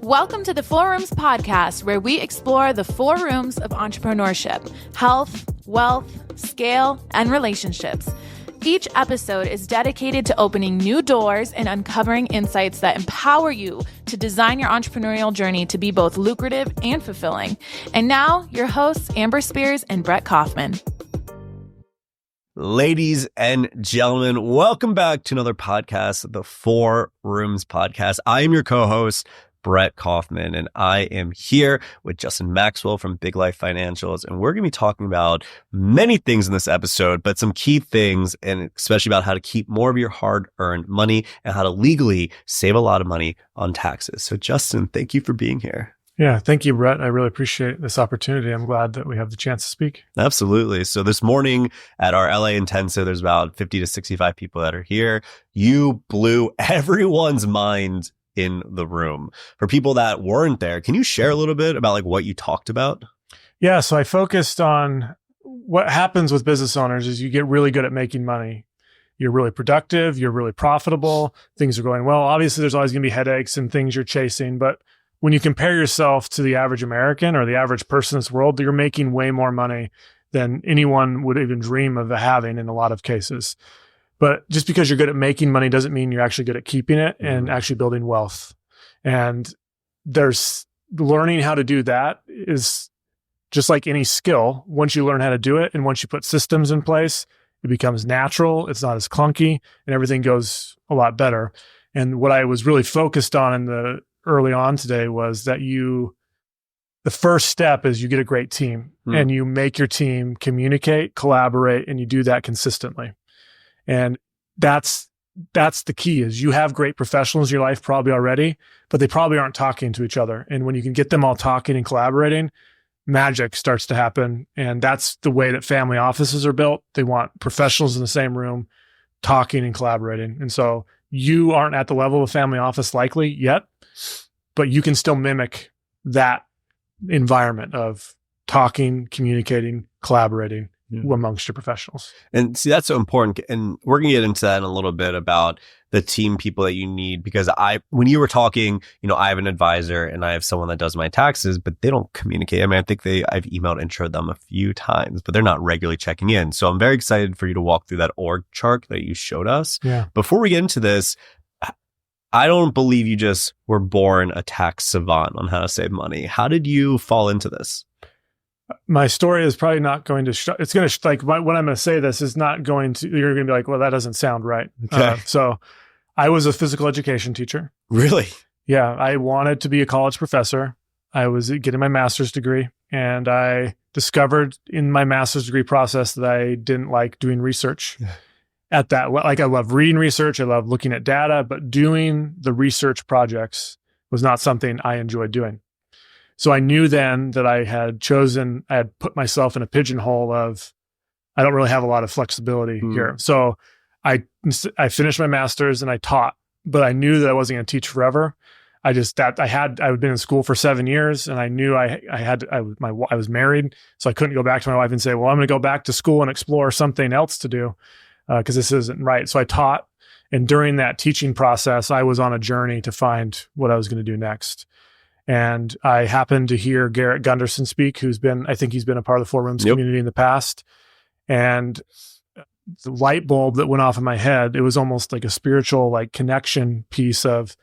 Welcome to the Four Rooms podcast, where we explore the four rooms of entrepreneurship: health, wealth, scale, and relationships. Each episode is dedicated to opening new doors and uncovering insights that empower you to design your entrepreneurial journey to be both lucrative and fulfilling. And now, your hosts, Amber Spears and Brett Kaufman. Ladies and gentlemen, welcome back to another podcast, the Four Rooms podcast. I am your co-host, Brett Kaufman, and I am here with Justin Maxwell from Big Life Financials, and we're going to be talking about many things in this episode, but some key things, and especially about how to keep more of your hard-earned money and how to legally save a lot of money on taxes. So Justin, thank you for being here. Yeah, thank you, Brett. I really appreciate this opportunity. I'm glad that we have the chance to speak. Absolutely. So this morning at our LA Intensive, there's about 50 to 65 people that are here. You blew everyone's mind in the room. For people that weren't there, can you share a little bit about like what you talked about? Yeah, so I focused on what happens with business owners is you get really good at making money. You're really productive, you're really profitable, things are going well. Obviously, there's always going to be headaches and things you're chasing, but when you compare yourself to the average American or the average person in this world, you're making way more money than anyone would even dream of having in a lot of cases. But just because you're good at making money doesn't mean you're actually good at keeping it and actually building wealth. And there's learning how to do that is just like any skill. Once you learn how to do it and once you put systems in place, it becomes natural. It's not as clunky and everything goes a lot better. And what I was really focused on early on today was that the first step is you get a great team and you make your team communicate, collaborate, and you do that consistently. And that's the key is you have great professionals in your life probably already, but they probably aren't talking to each other. And when you can get them all talking and collaborating, magic starts to happen. And that's the way that family offices are built. They want professionals in the same room talking and collaborating. And so you aren't at the level of family office likely yet, but you can still mimic that environment of talking, communicating, collaborating amongst your professionals. And see, that's so important. And we're going to get into that in a little bit about the team people that you need, because when you were talking, I have an advisor and I have someone that does my taxes, but they don't communicate. I mean, I think I've emailed and introed them a few times, but they're not regularly checking in. So I'm very excited for you to walk through that org chart that you showed us. Yeah. Before we get into this, I don't believe you just were born a tax savant on how to save money. How did you fall into this? My story is probably not going to, it's going to, when I'm going to say this is not going to, you're going to be like, well, that doesn't sound right. Okay. So I was a physical education teacher. Really? Yeah. I wanted to be a college professor. I was getting my master's degree and I discovered in my master's degree process that I didn't like doing research. At that, like I love reading research, I love looking at data, but doing the research projects was not something I enjoyed doing. So I knew then that I had put myself in a pigeonhole of, I don't really have a lot of flexibility here. So I finished my master's and I taught, but I knew that I wasn't going to teach forever. I had been in school for 7 years and I knew I was married, so I couldn't go back to my wife and say, well, I'm going to go back to school and explore something else to do. Because this isn't right. So I taught, and during that teaching process, I was on a journey to find what I was going to do next. And I happened to hear Garrett Gunderson speak, I think he's been a part of the Four Rooms community in the past. And the light bulb that went off in my head, it was almost like a spiritual connection piece of,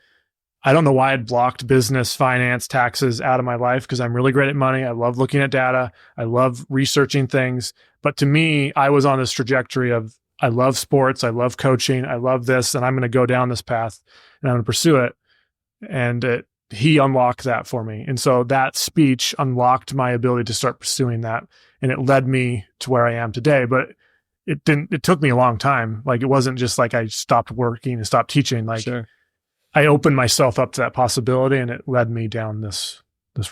I don't know why I'd blocked business, finance, taxes out of my life, because I'm really great at money. I love looking at data. I love researching things. But to me, I was on this trajectory of, I love sports. I love coaching. I love this. And I'm going to go down this path and I'm going to pursue it. And he unlocked that for me. And so that speech unlocked my ability to start pursuing that. And it led me to where I am today. But it took me a long time. It wasn't just like I stopped working and stopped teaching. Sure. I opened myself up to that possibility and it led me down this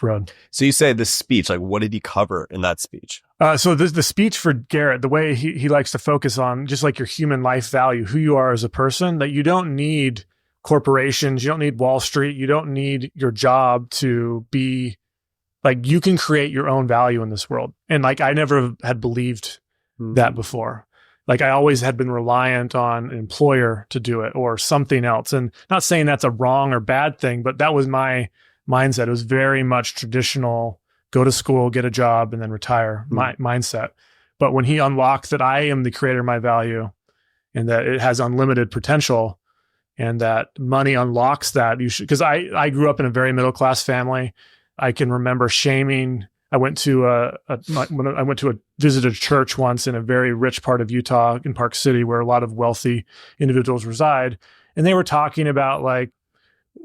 road. So you say this speech, what did he cover in that speech? So the speech for Garrett, the way he likes to focus on just like your human life value, who you are as a person, that you don't need corporations, you don't need Wall Street, you don't need your job to be you can create your own value in this world. And I never had believed that before. I always had been reliant on an employer to do it or something else. And not saying that's a wrong or bad thing, but that was my mindset. It was very much traditional, go to school, get a job, and then retire mindset. But when he unlocked that I am the creator of my value and that it has unlimited potential and that money unlocks that, because I grew up in a very middle-class family. I can remember shaming. I went to visit a church once in a very rich part of Utah in Park City where a lot of wealthy individuals reside. And they were talking about like,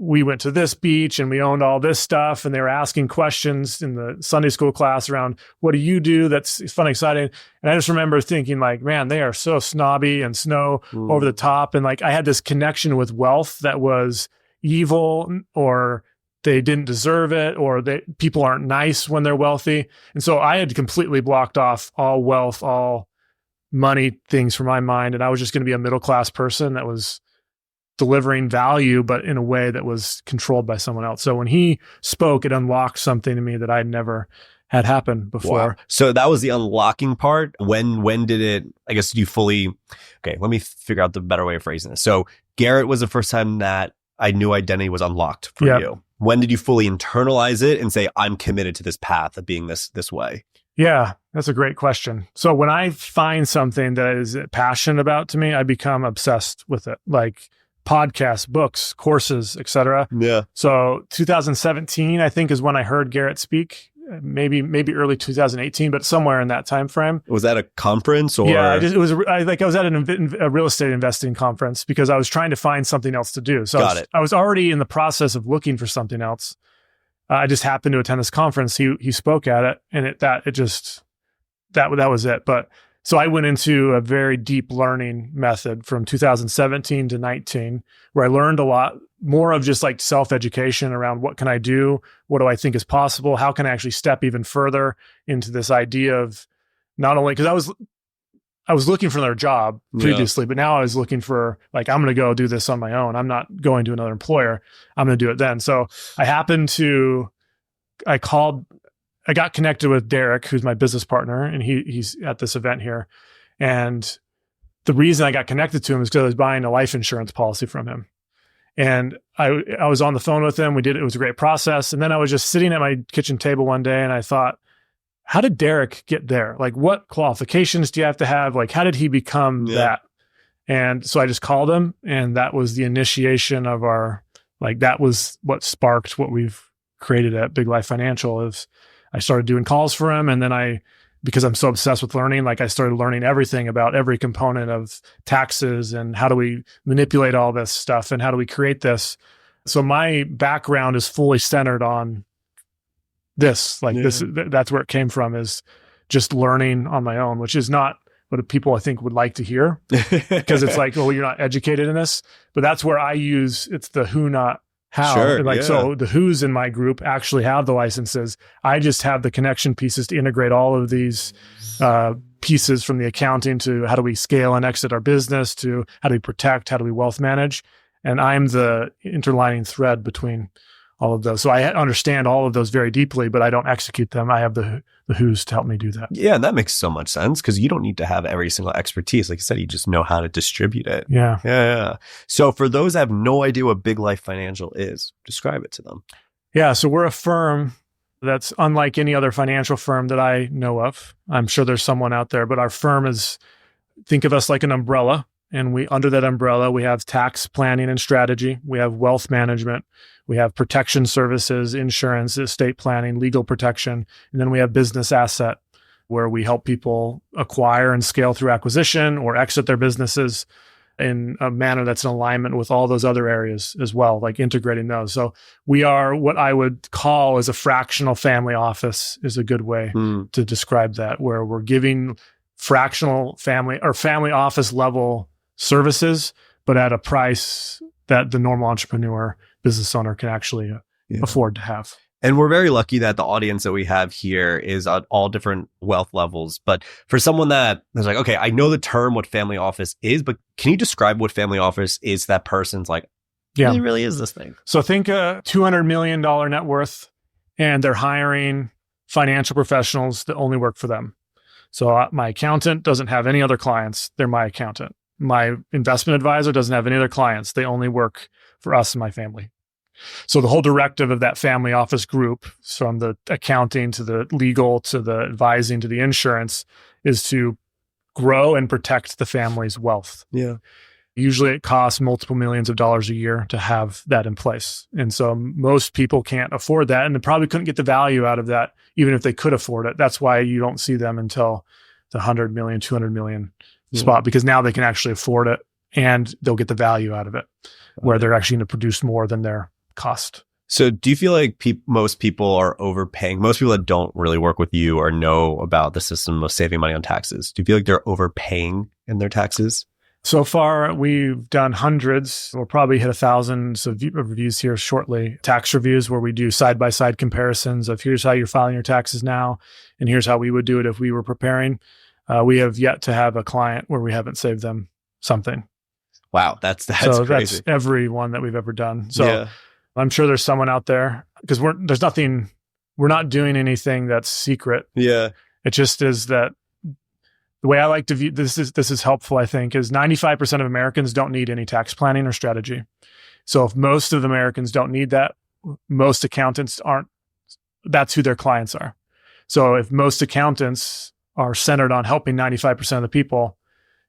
we went to this beach and we owned all this stuff. And they were asking questions in the Sunday school class around, what do you do? That's fun, exciting. And I just remember thinking like, man, they are so snobby and over the top. And like, I had this connection with wealth that was evil, or they didn't deserve it, or people aren't nice when they're wealthy. And so I had completely blocked off all wealth, all money things from my mind. And I was just going to be a middle-class person that was delivering value, but in a way that was controlled by someone else. So when he spoke, it unlocked something to me that I'd never had happen before. Wow. So that was the unlocking part. When did it, I guess, did you fully, okay, let me figure out the better way of phrasing this. So Garrett was the first time that I knew identity was unlocked for you. When did you fully internalize it and say, I'm committed to this path of being this way? Yeah, that's a great question. So when I find something that is passionate about to me, I become obsessed with it. Like podcasts, books, courses, etc. Yeah. So 2017, I think, is when I heard Garrett speak. Maybe early 2018, but somewhere in that time frame. Was that a conference or? Yeah, I was at a real estate investing conference because I was trying to find something else to do. So I was already in the process of looking for something else. I just happened to attend this conference. He spoke at it, and that was it. But so I went into a very deep learning method from 2017 to 19, where I learned a lot more of just like self-education around what can I do? What do I think is possible? How can I actually step even further into this idea of not only, because I was looking for another job previously, but now I was looking for like, I'm going to go do this on my own. I'm not going to another employer. I'm going to do it then. So I got connected with Derek, who's my business partner, and he's at this event here. And the reason I got connected to him is because I was buying a life insurance policy from him. And I was on the phone with him. It was a great process. And then I was just sitting at my kitchen table one day and I thought, how did Derek get there? Like, what qualifications do you have to have? Like, how did he become that? And so I just called him, and that was the initiation of that was what sparked what we've created at Big Life Financial. Is I started doing calls for him. And then because I'm so obsessed with learning, like I started learning everything about every component of taxes and how do we manipulate all this stuff and how do we create this. So my background is fully centered on this, that's where it came from, is just learning on my own, which is not what people I think would like to hear because it's like, oh, you're not educated in this, but that's where it's the who, not how. Sure, So the who's in my group actually have the licenses. I just have the connection pieces to integrate all of these pieces, from the accounting to how do we scale and exit our business to how do we protect, how do we wealth manage. And I'm the interlining thread between all of those. So I understand all of those very deeply, but I don't execute them. I have the who's to help me do that. Yeah, that makes so much sense because you don't need to have every single expertise. Like you said, you just know how to distribute it. Yeah. So for those that have no idea what Big Life Financial is, describe it to them. Yeah, so we're a firm that's unlike any other financial firm that I know of. I'm sure there's someone out there, but our firm think of us like an umbrella. And under that umbrella, we have tax planning and strategy. We have wealth management. We have protection services, insurance, estate planning, legal protection. And then we have business asset, where we help people acquire and scale through acquisition or exit their businesses in a manner that's in alignment with all those other areas as well, like integrating those. So we are what I would call as a fractional family office is a good way to describe that, where we're giving fractional family or family office level services, but at a price that the normal entrepreneur, business owner can actually afford to have. And we're very lucky that the audience that we have here is at all different wealth levels. But for someone that is like, okay, I know the term what family office is, but can you describe what family office is to that person's like, it really is this thing? So think a $200 million net worth, and they're hiring financial professionals that only work for them. So my accountant doesn't have any other clients. They're my accountant. My investment advisor doesn't have any other clients. They only work for us and my family. So the whole directive of that family office group, from the accounting to the legal to the advising to the insurance, is to grow and protect the family's wealth. Yeah. Usually it costs multiple millions of dollars a year to have that in place. And so most people can't afford that, and they probably couldn't get the value out of that, even if they could afford it. That's why you don't see them until the 100 million, 200 million spot, because now they can actually afford it and they'll get the value out of it, where they're actually going to produce more than their cost. So do you feel like most people are overpaying? Most people that don't really work with you or know about the system of saving money on taxes, do you feel like they're overpaying in their taxes? So far, we've done hundreds. We'll probably hit 1,000 of reviews here shortly. Tax reviews where we do side-by-side comparisons of here's how you're filing your taxes now, and here's how we would do it if we were preparing. We have yet to have a client where we haven't saved them something. Wow, that's so crazy. That's every one that we've ever done. So I'm sure there's someone out there, because we're not doing anything that's secret. Yeah. It just is that the way I like to view this is helpful, I think, is 95% of Americans don't need any tax planning or strategy. So if most of the Americans don't need that, most accountants aren't, that's who their clients are. So if most accountants are centered on helping 95% of the people,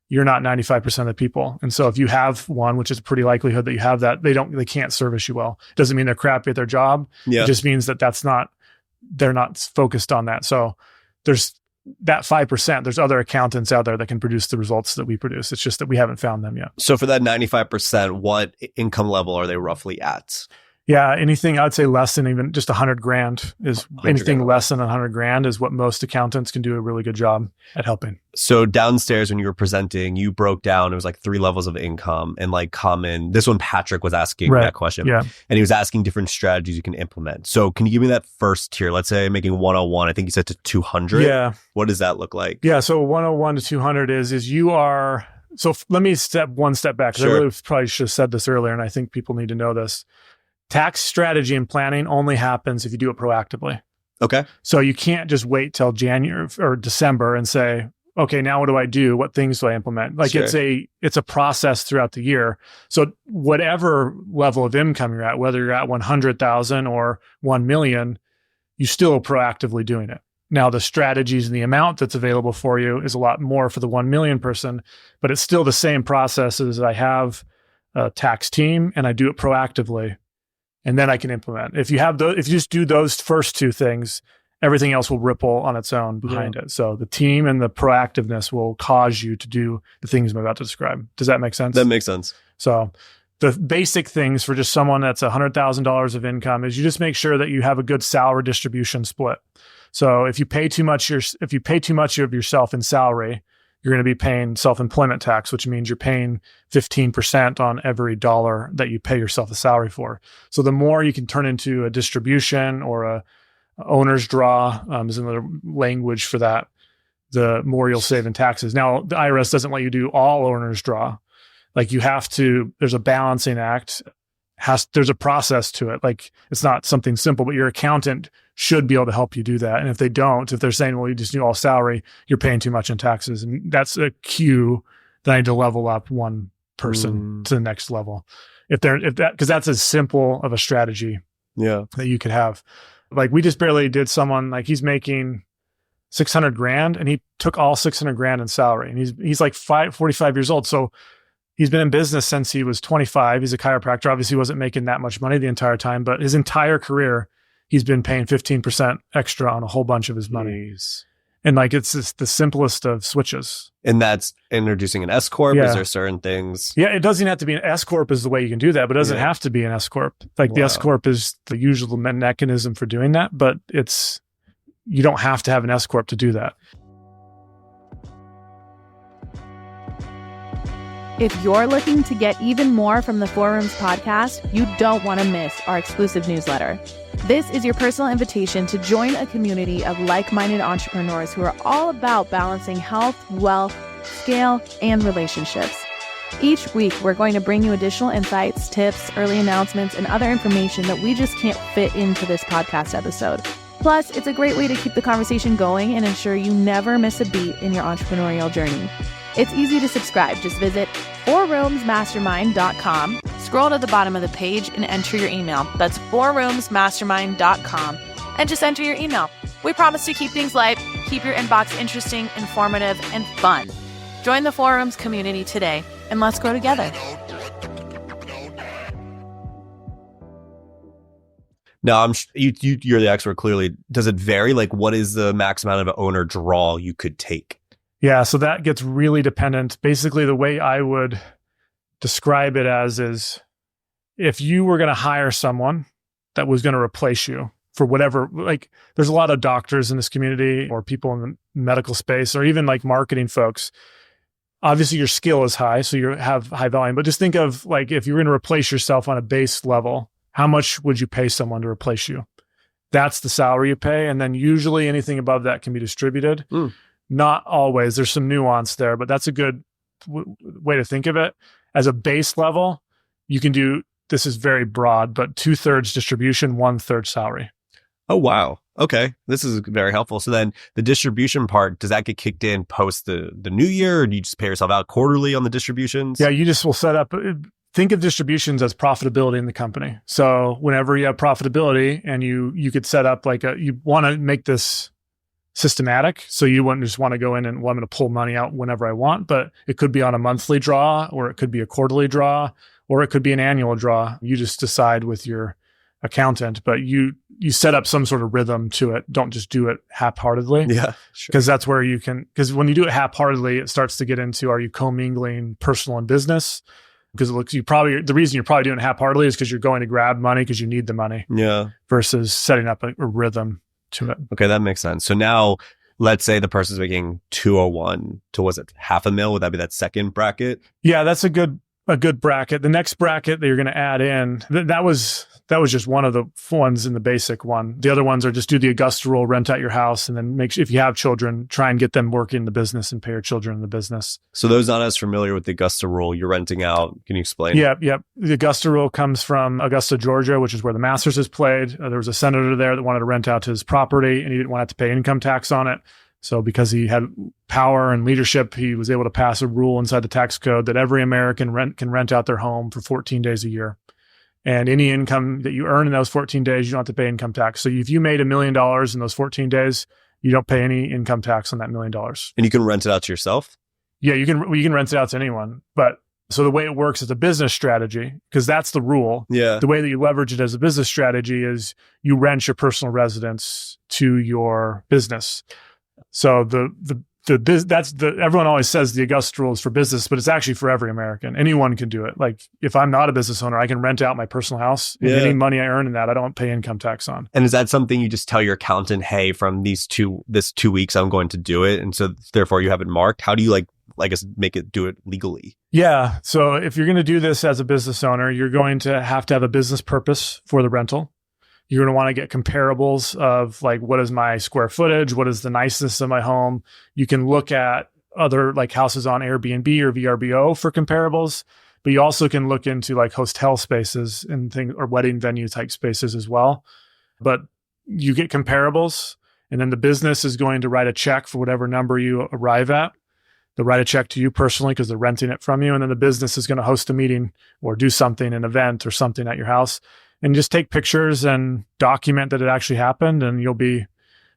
you're not 95% of the people. And so if you have one, which is a pretty likelihood that you have that, they can't service you well. It doesn't mean they're crappy at their job. Yeah. It just means that they're not focused on that. So there's that 5%, there's other accountants out there that can produce the results that we produce. It's just that we haven't found them yet. So for that 95%, what income level are they roughly at? Yeah, anything I'd say less than even just 100 grand is anything less than 100 grand is what most accountants can do a really good job at helping. So downstairs when you were presenting, you broke down, it was like 3 levels of income and like common. This one, Patrick was asking that question. Yeah. And he was asking different strategies you can implement. So can you give me that first tier? Let's say I'm making 101. I think you said to 200. Yeah. What does that look like? Yeah. So 101 to 200 is you are. So let me one step back, because I really probably should have said this earlier, and I think people need to know this. Tax strategy and planning only happens if you do it proactively. Okay. So you can't just wait till January or December and say, okay, now what do I do? What things do I implement? Like it's a process throughout the year. So whatever level of income you're at, whether you're at 100,000 or 1 million, you still are proactively doing it. Now the strategies and the amount that's available for you is a lot more for the 1 million person, but it's still the same processes. I have a tax team and I do it proactively. And then I can implement. If you just do those first two things, everything else will ripple on its own behind it. So the team and the proactiveness will cause you to do the things I'm about to describe. Does that make sense? That makes sense. So the basic things for just someone that's $100,000 of income is you just make sure that you have a good salary distribution split. So if you pay too much of yourself in salary, you're going to be paying self-employment tax, which means you're paying 15% on every dollar that you pay yourself a salary for. So the more you can turn into a distribution or a owner's draw, is another language for that, the more you'll save in taxes. Now, the IRS doesn't let you do all owner's draw. Like you have to, there's a balancing act. There's a process to it. Like it's not something simple, but your accountant should be able to help you do that. And if they don't, if they're saying, well, you just do all salary, you're paying too much in taxes. And that's a cue that I need to level up one person to the next level. Because that's as simple of a strategy that you could have. Like we just barely did someone, like he's making 600 grand and he took all 600 grand in salary. And he's like 45 years old. So he's been in business since he was 25. He's a chiropractor. Obviously, he wasn't making that much money the entire time, but his entire career, he's been paying 15% extra on a whole bunch of his money. And like, it's just the simplest of switches. And that's introducing an S Corp. Is there certain things? Yeah, it doesn't have to be an S Corp is the way you can do that, but it doesn't have to be an S Corp. Like the S Corp is the usual mechanism for doing that, but you don't have to have an S Corp to do that. If you're looking to get even more from the Four Rooms podcast, you don't want to miss our exclusive newsletter. This is your personal invitation to join a community of like-minded entrepreneurs who are all about balancing health, wealth, scale, and relationships. Each week, we're going to bring you additional insights, tips, early announcements, and other information that we just can't fit into this podcast episode. Plus, it's a great way to keep the conversation going and ensure you never miss a beat in your entrepreneurial journey. It's easy to subscribe. Just visit fourroomsmastermind.com, Scroll to the bottom of the page and enter your email. That's fourroomsmastermind.com. And just enter your email. We promise to keep things light, keep your inbox interesting, informative, and fun. Join the Four Rooms community today, and let's grow together. Now, you're the expert, clearly. Does it vary? Like, what is the max amount of an owner draw you could take? Yeah, so that gets really dependent. Basically, the way I would describe it as is if you were going to hire someone that was going to replace you for whatever, like there's a lot of doctors in this community or people in the medical space or even like marketing folks. Obviously your skill is high, so you have high volume, but just think of like if you were going to replace yourself on a base level, how much would you pay someone to replace you? That's the salary you pay. And then usually anything above that can be distributed. Not always. There's some nuance there, but that's a good way to think of it. As a base level, you can do, this is very broad, but 2/3 distribution, 1/3 salary. Oh, wow. Okay. This is very helpful. So then the distribution part, does that get kicked in post the new year, or do you just pay yourself out quarterly on the distributions? Yeah, you just will set up, think of distributions as profitability in the company. So whenever you have profitability and you could set up like you want to make this systematic. So you wouldn't just want to go in and, well, I'm going to pull money out whenever I want, but it could be on a monthly draw, or it could be a quarterly draw, or it could be an annual draw. You just decide with your accountant, but you set up some sort of rhythm to it. Don't just do it half-heartedly. Yeah, sure. Because that's where you can, because when you do it half-heartedly, it starts to get into, are you commingling personal and business? Because it looks, the reason you're probably doing it half-heartedly is because you're going to grab money because you need the money. Yeah. Versus setting up a rhythm to it. Okay, that makes sense. So now let's say the person's making 201 to, was it $500,000? Would that be that second bracket? Yeah, that's a good bracket. The next bracket that you're going to add in, that was just one of the ones in the basic one. The other ones are just do the Augusta rule, rent out your house, and then make sure if you have children, try and get them working in the business and pay your children in the business. So those not as familiar with the Augusta rule, you're renting out. Can you explain? Yep. The Augusta rule comes from Augusta, Georgia, which is where the Masters is played. There was a senator there that wanted to rent out his property, and he didn't want to have to pay income tax on it. So because he had power and leadership, he was able to pass a rule inside the tax code that every American can rent out their home for 14 days a year. And any income that you earn in those 14 days, you don't have to pay income tax. So if you made $1 million in those 14 days, you don't pay any income tax on that $1 million. And you can rent it out to yourself? Yeah, you can rent it out to anyone. But so the way it works is a business strategy, because that's the rule. Yeah. The way that you leverage it as a business strategy is you rent your personal residence to your business. So everyone always says the Augusta rule is for business, but it's actually for every American. Anyone can do it. Like if I'm not a business owner, I can rent out my personal house. And any money I earn in that, I don't pay income tax on. And is that something you just tell your accountant, hey, from this 2 weeks, I'm going to do it, and so therefore you have it marked? How do you do it legally? Yeah. So if you're going to do this as a business owner, you're going to have a business purpose for the rental. You're going to want to get comparables of like, what is my square footage? What is the niceness of my home? You can look at other like houses on Airbnb or VRBO for comparables, but you also can look into like hotel spaces and things or wedding venue type spaces as well. But you get comparables, and then the business is going to write a check for whatever number you arrive at. They'll write a check to you personally because they're renting it from you. And then the business is going to host a meeting or do something, an event or something at your house. And just take pictures and document that it actually happened, and you'll be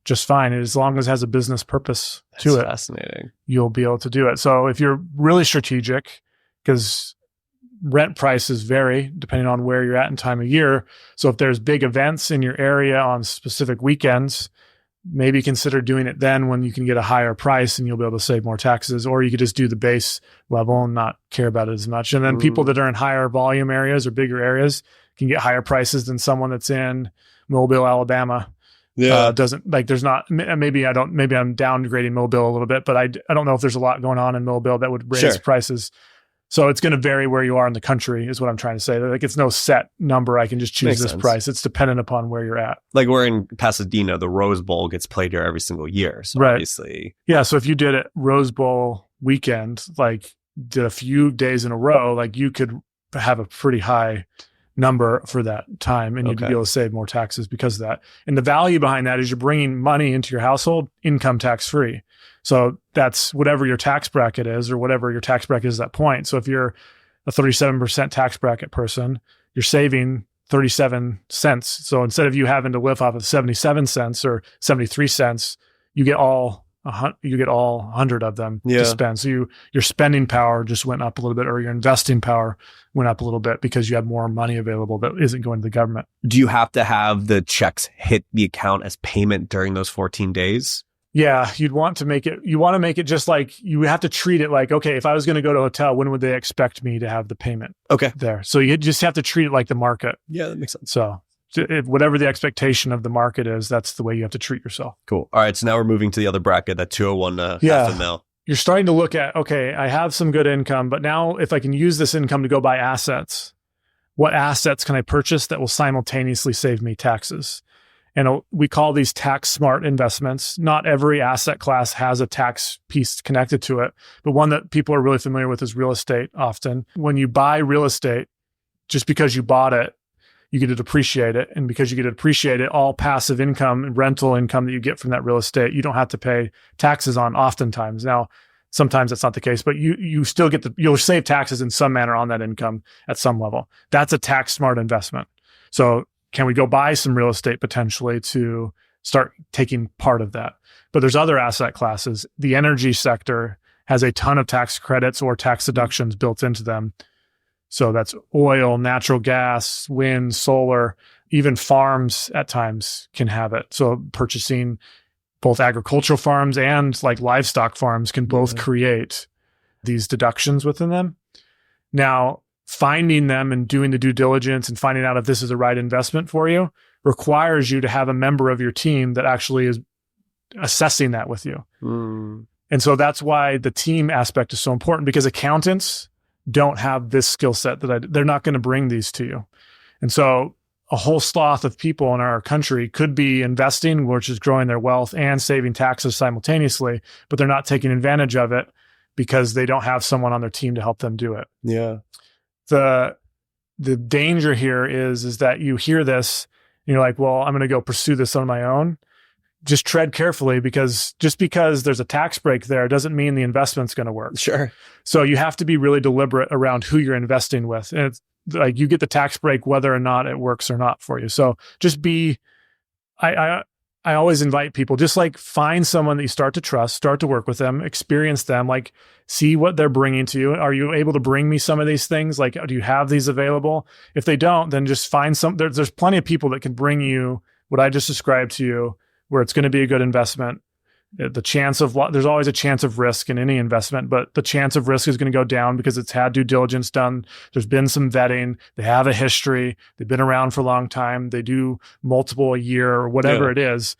just fine. As long as it has a business purpose to it. That's fascinating. You'll be able to do it. So if you're really strategic, because rent prices vary depending on where you're at and time of year. So if there's big events in your area on specific weekends, maybe consider doing it then when you can get a higher price and you'll be able to save more taxes, or you could just do the base level and not care about it as much. And then people that are in higher volume areas or bigger areas can get higher prices than someone that's in Mobile, Alabama. Yeah. Doesn't like, there's not, maybe I'm downgrading Mobile a little bit, but I don't know if there's a lot going on in Mobile that would raise prices. So it's going to vary where you are in the country is what I'm trying to say. Like it's no set number. I can just choose this price. It's dependent upon where you're at. Like we're in Pasadena, the Rose Bowl gets played here every single year. So obviously. Yeah. So if you did it Rose Bowl weekend, like did a few days in a row, like you could have a pretty high number for that time, and you'd be able to save more taxes because of that. And the value behind that is you're bringing money into your household income tax free. So that's whatever your tax bracket is, or whatever your tax bracket is at that point. So if you're a 37% tax bracket person, you're saving 37 cents. So instead of you having to live off of 77 cents or 73 cents, you get all 100 of them to spend. So your spending power just went up a little bit, or your investing power went up a little bit because you have more money available that isn't going to the government. Do you have to have the checks hit the account as payment during those 14 days? Yeah, you want to make it just like, you have to treat it like, okay, if I was going to go to a hotel, when would they expect me to have the payment there? So you just have to treat it like the market. Yeah, that makes sense. So whatever the expectation of the market is, that's the way you have to treat yourself. Cool. All right. So now we're moving to the other bracket, that 201 to half a mil. You're starting to look at, okay, I have some good income, but now if I can use this income to go buy assets, what assets can I purchase that will simultaneously save me taxes? And we call these tax smart investments. Not every asset class has a tax piece connected to it, but one that people are really familiar with is real estate often. When you buy real estate, just because you bought it, you get to depreciate it. And because you get to depreciate it, all passive income and rental income that you get from that real estate, you don't have to pay taxes on oftentimes. Now, sometimes that's not the case, but you still you'll save taxes in some manner on that income at some level. That's a tax smart investment. So can we go buy some real estate potentially to start taking part of that? But there's other asset classes. The energy sector has a ton of tax credits or tax deductions built into them. So that's oil, natural gas, wind, solar, even farms at times can have it. So purchasing both agricultural farms and like livestock farms can both create these deductions within them. Now, finding them and doing the due diligence and finding out if this is the right investment for you requires you to have a member of your team that actually is assessing that with you. And so that's why the team aspect is so important, because accountants don't have this skill set they're not going to bring these to you. And so a whole swath of people in our country could be investing, which is growing their wealth and saving taxes simultaneously, but they're not taking advantage of it because they don't have someone on their team to help them do it. Yeah. The danger here is that you hear this and you're like, well, I'm going to go pursue this on my own. Just tread carefully, because just because there's a tax break there doesn't mean the investment's going to work. Sure. So you have to be really deliberate around who you're investing with. And it's like you get the tax break whether or not it works or not for you. So just I always invite people, just like find someone that you start to trust, start to work with them, experience them, like see what they're bringing to you. Are you able to bring me some of these things? Like, do you have these available? If they don't, then just find there's plenty of people that can bring you what I just described to you, where it's going to be a good investment. There's always a chance of risk in any investment, but the chance of risk is going to go down because it's had due diligence done. There's been some vetting. They have a history. They've been around for a long time. They do multiple a year or whatever it is.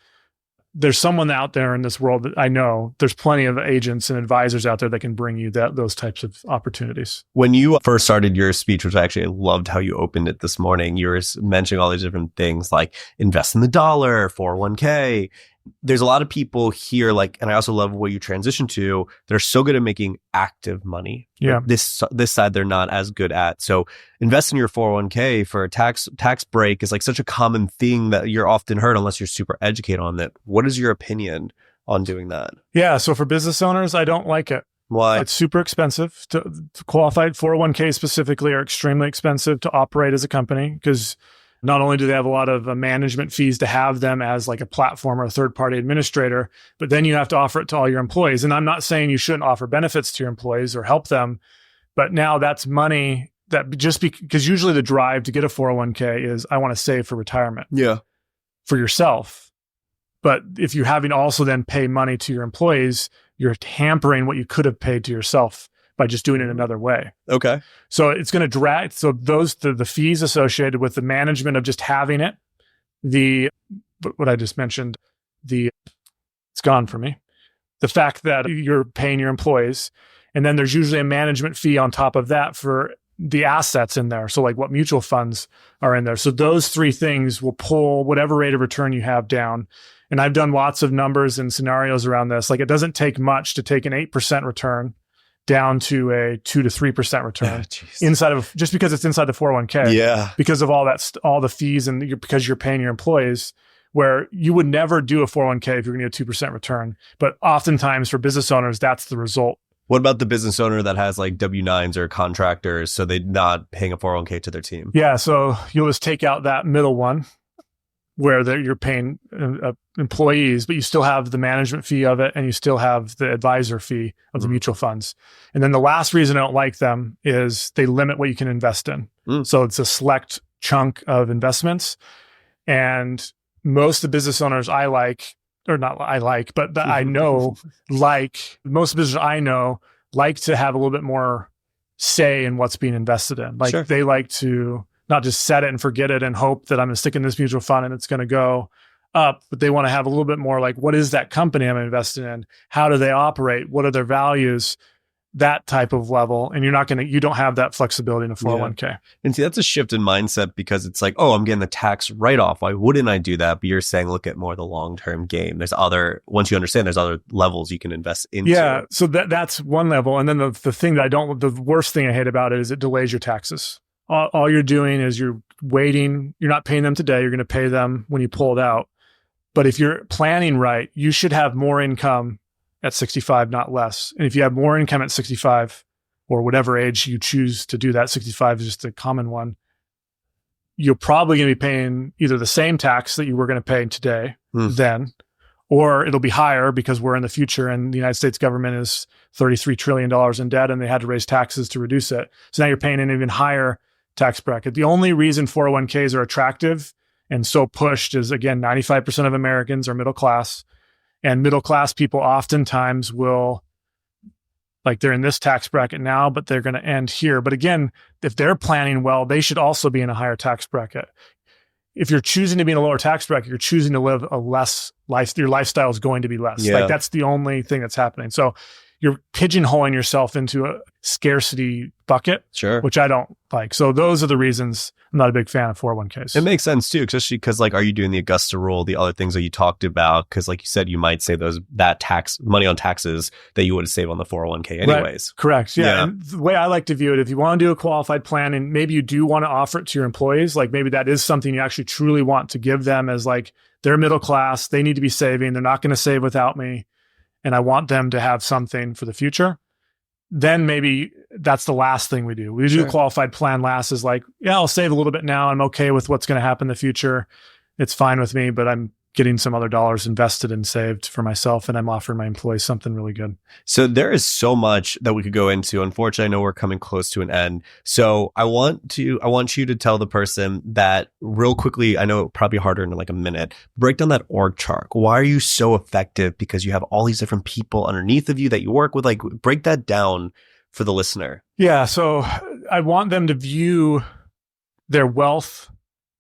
There's someone out there in this world that I know. There's plenty of agents and advisors out there that can bring you those types of opportunities. When you first started your speech, which I loved how you opened it this morning, you were mentioning all these different things like invest in the dollar, 401k. There's a lot of people here, and I also love what you transitioned to, they're so good at making active money. Yeah. This side they're not as good at. So invest in your 401k for a tax break is like such a common thing that you're often heard unless you're super educated on it. What is your opinion on doing that? Yeah. So for business owners, I don't like it. Why? It's super expensive. To qualified 401k specifically are extremely expensive to operate as a company, because not only do they have a lot of management fees to have them as like a platform or a third-party administrator, but then you have to offer it to all your employees. And I'm not saying you shouldn't offer benefits to your employees or help them, but now that's money that because usually the drive to get a 401k is I want to save for retirement. Yeah. For yourself. But if you're having to also then pay money to your employees, you're hampering what you could have paid to yourself by just doing it another way. Okay. So it's going to drag. So the fees associated with the management of just having it, what I just mentioned, it's gone for me. The fact that you're paying your employees, and then there's usually a management fee on top of that for the assets in there. So like what mutual funds are in there. So those three things will pull whatever rate of return you have down. And I've done lots of numbers and scenarios around this. Like it doesn't take much to take an 8% return down to a 2 to 3% return just because it's inside the 401k. Yeah. Because of all the fees and because you're paying your employees, where you would never do a 401k if you're going to get a 2% return. But oftentimes for business owners, that's the result. What about the business owner that has like W-9s or contractors, so they're not paying a 401k to their team? Yeah, so you'll just take out that middle one where you're paying employees, but you still have the management fee of it and you still have the advisor fee of the mutual funds. And then the last reason I don't like them is they limit what you can invest in. So it's a select chunk of investments. And most of the business owners I like, or not I like, but that I know, most businesses I know like to have a little bit more say in what's being invested in. Like they like to not just set it and forget it and hope that I'm going to stick in this mutual fund and it's going to go up, but they want to have a little bit more like, what is that company I'm invested in? How do they operate? What are their values? That type of level. And you don't have that flexibility in a 401k. Yeah. And see, that's a shift in mindset because it's like, oh, I'm getting the tax write-off. Why wouldn't I do that? But you're saying, look at more the long-term game. Once you understand, there's other levels you can invest into. Yeah. So that's one level. And then the worst thing I hate about it is it delays your taxes. All you're doing is you're waiting. You're not paying them today. You're going to pay them when you pull it out. But if you're planning right, you should have more income at 65, not less. And if you have more income at 65 or whatever age you choose to do that, 65 is just a common one, you're probably going to be paying either the same tax that you were going to pay today then, or it'll be higher because we're in the future and the United States government is $33 trillion in debt and they had to raise taxes to reduce it. So now you're paying an even higher tax bracket. The only reason 401ks are attractive and so pushed is, again, 95% of Americans are middle class. And middle class people oftentimes will, like they're in this tax bracket now, but they're going to end here. But again, if they're planning well, they should also be in a higher tax bracket. If you're choosing to be in a lower tax bracket, you're choosing to live a less life. Your lifestyle is going to be less. Like that's the only thing that's happening. So you're pigeonholing yourself into a scarcity bucket, which I don't like. So those are the reasons I'm not a big fan of 401ks. It makes sense too, especially because like, are you doing the Augusta rule, the other things that you talked about? Because like you said, you might save that tax money on taxes that you would have saved on the 401k anyways. Right. Correct. Yeah. And the way I like to view it, if you want to do a qualified plan and maybe you do want to offer it to your employees, like maybe that is something you actually truly want to give them as like they're middle class, they need to be saving, they're not going to save without me, and I want them to have something for the future, then maybe that's the last thing we do. We do a qualified plan last is like, yeah, I'll save a little bit now. I'm okay with what's going to happen in the future. It's fine with me, but I'm getting some other dollars invested and saved for myself, and I'm offering my employees something really good. So there is so much that we could go into. Unfortunately, I know we're coming close to an end. So I want you to tell the person that real quickly, I know probably harder in like a minute, break down that org chart. Why are you so effective? Because you have all these different people underneath of you that you work with. Like break that down for the listener. Yeah. So I want them to view their wealth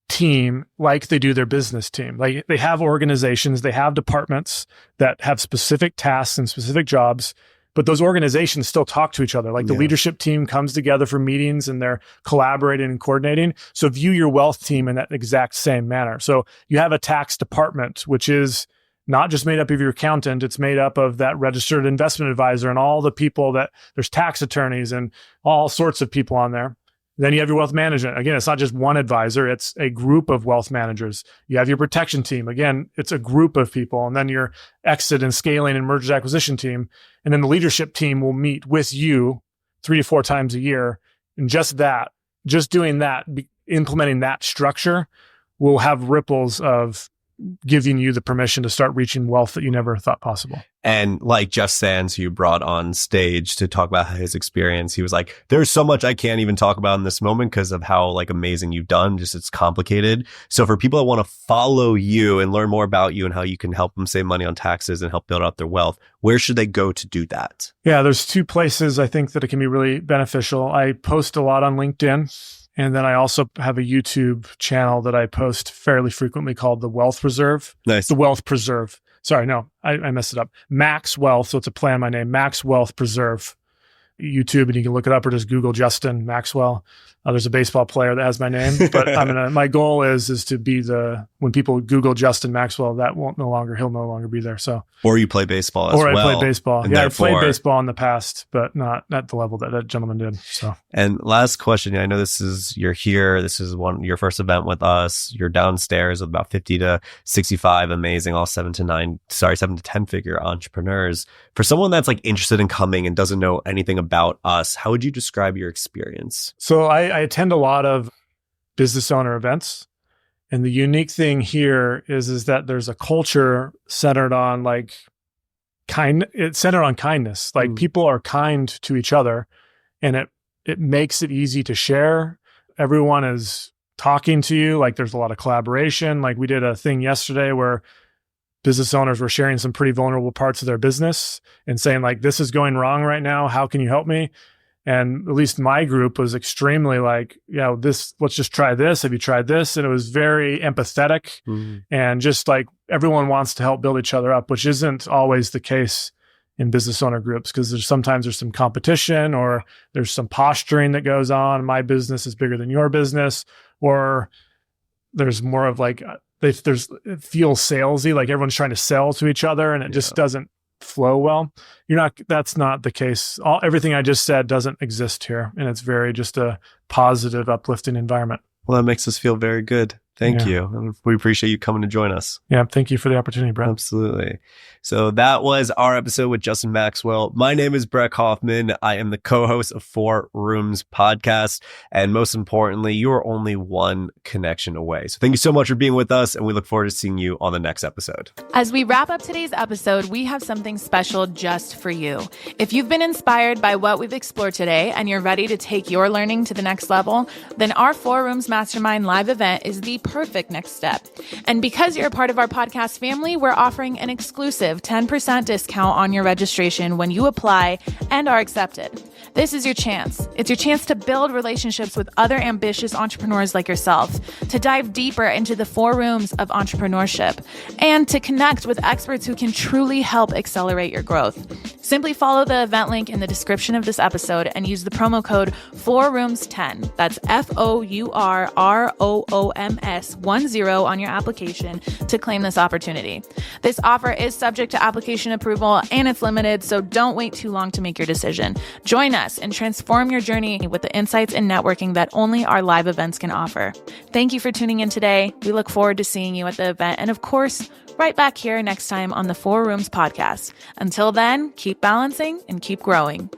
team like they do their business team. Like they have organizations, they have departments that have specific tasks and specific jobs, but those organizations still talk to each other. Like the leadership team comes together for meetings and they're collaborating and coordinating. So view your wealth team in that exact same manner. So you have a tax department, which is not just made up of your accountant, it's made up of that registered investment advisor and all the people there's tax attorneys and all sorts of people on there. Then you have your wealth management. Again, it's not just one advisor, it's a group of wealth managers. You have your protection team. Again, it's a group of people. And then your exit and scaling and mergers acquisition team. And then the leadership team will meet with you 3 to 4 times a year. And just doing that, implementing that structure will have ripples of giving you the permission to start reaching wealth that you never thought possible. And like Jeff Sands, who you brought on stage to talk about his experience, he was like, there's so much I can't even talk about in this moment because of how like amazing you've done. Just it's complicated. So for people that want to follow you and learn more about you and how you can help them save money on taxes and help build up their wealth, where should they go to do that? Yeah, there's 2 places I think that it can be really beneficial. I post a lot on LinkedIn. And then I also have a YouTube channel that I post fairly frequently called The Wealth Preserve. Nice. The Wealth Preserve. Sorry, no, I messed it up. Max Wealth. So it's a play on my name, Max Wealth Preserve. YouTube and you can look it up, or just Google Justin Maxwell. There's a baseball player that has my name, but my goal is to be when people Google Justin Maxwell, he'll no longer be there. So, or you play baseball as well. Or I played baseball. And yeah, I played baseball in the past, but not at the level that gentleman did. So, and last question. I know you're here. This is your first event with us. You're downstairs with about 50 to 65 amazing, all 7 to 10 figure entrepreneurs. For someone that's like interested in coming and doesn't know anything about us, how would you describe your experience? So I attend a lot of business owner events. And the unique thing here is that there's a culture centered on it's centered on kindness. Like people are kind to each other, and it makes it easy to share. Everyone is talking to you. Like there's a lot of collaboration. Like we did a thing yesterday where business owners were sharing some pretty vulnerable parts of their business and saying like, this is going wrong right now. How can you help me? And at least my group was extremely like, let's just try this. Have you tried this? And it was very empathetic and just like everyone wants to help build each other up, which isn't always the case in business owner groups, because sometimes there's some competition or there's some posturing that goes on. My business is bigger than your business, or there's more of like, it feels salesy, like everyone's trying to sell to each other, and it just doesn't flow well. That's not the case. Everything I just said doesn't exist here, and it's very just a positive, uplifting environment. Well, that makes us feel very good. Thank you. And we appreciate you coming to join us. Yeah, thank you for the opportunity, Brett. Absolutely. So that was our episode with Justin Maxwell. My name is Brett Kaufman. I am the co-host of 4 Rooms podcast. And most importantly, you are only one connection away. So thank you so much for being with us, and we look forward to seeing you on the next episode. As we wrap up today's episode, we have something special just for you. If you've been inspired by what we've explored today and you're ready to take your learning to the next level, then our 4 Rooms Mastermind live event is the perfect next step. And because you're a part of our podcast family, we're offering an exclusive 10% discount on your registration when you apply and are accepted. This is your chance. It's your chance to build relationships with other ambitious entrepreneurs like yourself, to dive deeper into the 4 rooms of entrepreneurship, and to connect with experts who can truly help accelerate your growth. Simply follow the event link in the description of this episode and use the promo code 4rooms10. That's FOURROOMS10 on your application to claim this opportunity. This offer is subject to application approval and it's limited, so don't wait too long to make your decision. Join us and transform your journey with the insights and networking that only our live events can offer. Thank you for tuning in today. We look forward to seeing you at the event, and of course, right back here next time on the 4 Rooms podcast. Until then, keep balancing and keep growing.